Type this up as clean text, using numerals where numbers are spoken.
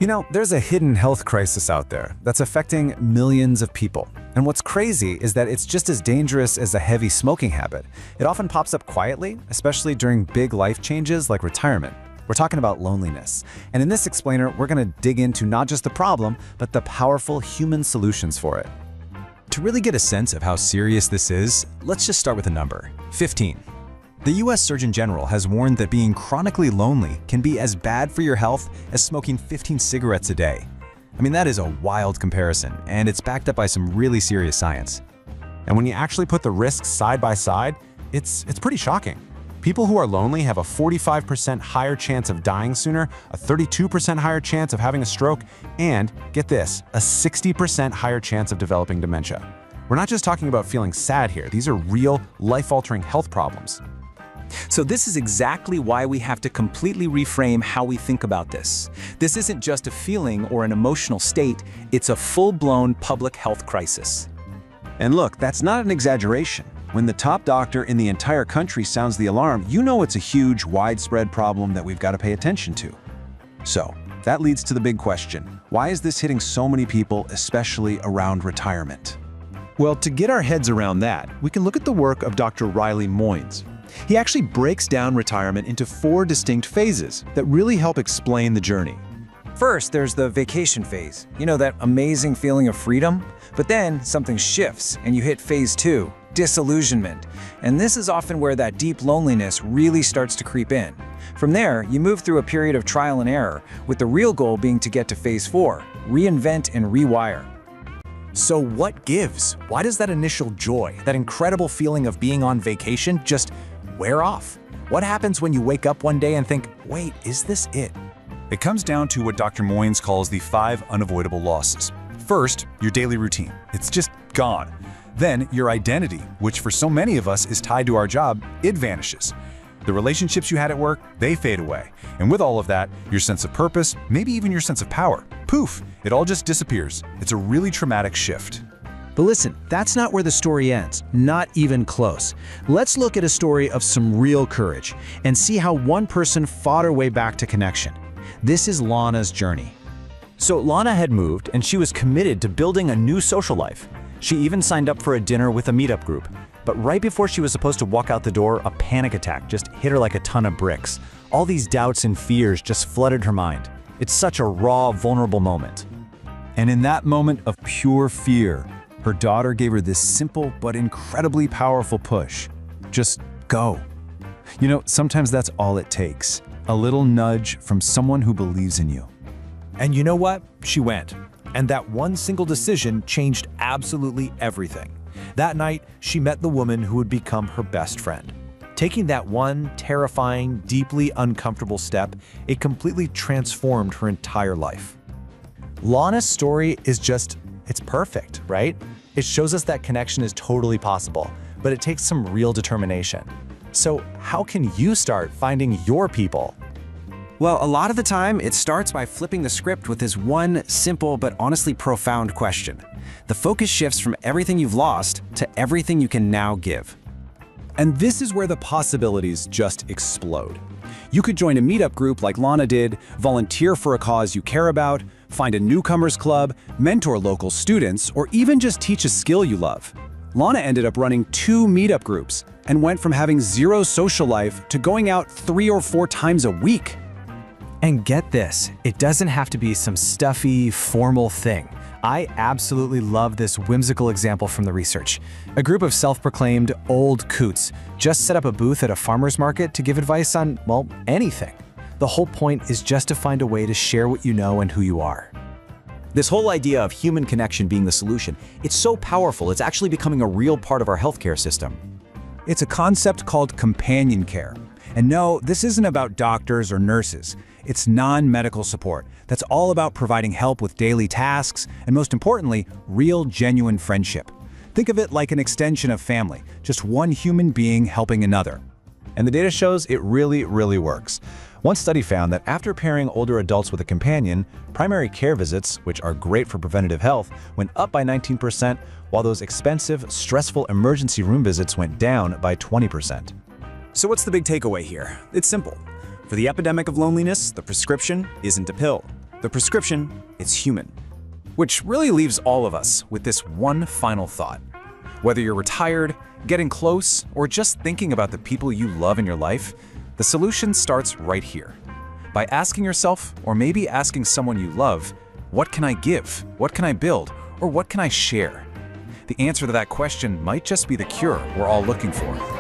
You know, there's a hidden health crisis out there that's affecting millions of people. And what's crazy is that it's just as dangerous as a heavy smoking habit. It often pops up quietly, especially during big life changes like retirement. We're talking about loneliness. And in this explainer, we're going to dig into not just the problem, but the powerful human solutions for it. To really get a sense of how serious this is, let's just start with a number: 15. The US Surgeon General has warned that being chronically lonely can be as bad for your health as smoking 15 cigarettes a day. I mean, that is a wild comparison, and it's backed up by some really serious science. And when you actually put the risks side by side, it's pretty shocking. People who are lonely have a 45% higher chance of dying sooner, a 32% higher chance of having a stroke, and, get this, a 60% higher chance of developing dementia. We're not just talking about feeling sad here. These are real, life-altering health problems. So this is exactly why we have to completely reframe how we think about this. This isn't just a feeling or an emotional state, it's a full-blown public health crisis. And look, that's not an exaggeration. When the top doctor in the entire country sounds the alarm, you know it's a huge, widespread problem that we've got to pay attention to. So, that leads to the big question. Why is this hitting so many people, especially around retirement? Well, to get our heads around that, we can look at the work of Dr. Riley Moynes. He actually breaks down retirement into 4 distinct phases that really help explain the journey. First, there's the vacation phase. You know, that amazing feeling of freedom? But then something shifts and you hit phase 2, disillusionment. And this is often where that deep loneliness really starts to creep in. From there, you move through a period of trial and error, with the real goal being to get to phase 4, reinvent and rewire. So what gives? Why does that initial joy, that incredible feeling of being on vacation, just wear off? What happens when you wake up one day and think, wait, is this it? It comes down to what Dr. Moynes calls the 5 unavoidable losses. First, your daily routine. It's just gone. Then, your identity, which for so many of us is tied to our job, it vanishes. The relationships you had at work, they fade away. And with all of that, your sense of purpose, maybe even your sense of power, poof, it all just disappears. It's a really traumatic shift. But listen, that's not where the story ends, not even close. Let's look at a story of some real courage and see how one person fought her way back to connection. This is Lana's journey. So Lana had moved and she was committed to building a new social life. She even signed up for a dinner with a meetup group. But right before she was supposed to walk out the door, a panic attack just hit her like a ton of bricks. All these doubts and fears just flooded her mind. It's such a raw, vulnerable moment. And in that moment of pure fear, her daughter gave her this simple but incredibly powerful push. Just go. You know, sometimes that's all it takes. A little nudge from someone who believes in you. And you know what? She went. And that one single decision changed absolutely everything. That night, she met the woman who would become her best friend. Taking that one terrifying, deeply uncomfortable step, it completely transformed her entire life. Lana's story is just, it's perfect, right? It shows us that connection is totally possible, but it takes some real determination. So how can you start finding your people? Well, a lot of the time, it starts by flipping the script with this one simple but honestly profound question. The focus shifts from everything you've lost to everything you can now give. And this is where the possibilities just explode. You could join a meetup group like Lana did, volunteer for a cause you care about, find a newcomers club, mentor local students, or even just teach a skill you love. Lana ended up running 2 meetup groups and went from having 0 social life to going out 3 or 4 times a week. And get this, it doesn't have to be some stuffy, formal thing. I absolutely love this whimsical example from the research. A group of self-proclaimed old coots just set up a booth at a farmer's market to give advice on, well, anything. The whole point is just to find a way to share what you know and who you are. This whole idea of human connection being the solution, it's so powerful, it's actually becoming a real part of our healthcare system. It's a concept called companion care. And no, this isn't about doctors or nurses. It's non-medical support that's all about providing help with daily tasks and, most importantly, real, genuine friendship. Think of it like an extension of family, just one human being helping another. And the data shows it really works. One study found that after pairing older adults with a companion, primary care visits, which are great for preventative health, went up by 19%, while those expensive, stressful emergency room visits went down by 20%. So what's the big takeaway here? It's simple. For the epidemic of loneliness, the prescription isn't a pill. The prescription is human. Which really leaves all of us with this one final thought. Whether you're retired, getting close, or just thinking about the people you love in your life, the solution starts right here. By asking yourself, or maybe asking someone you love, what can I give? What can I build? Or what can I share? The answer to that question might just be the cure we're all looking for.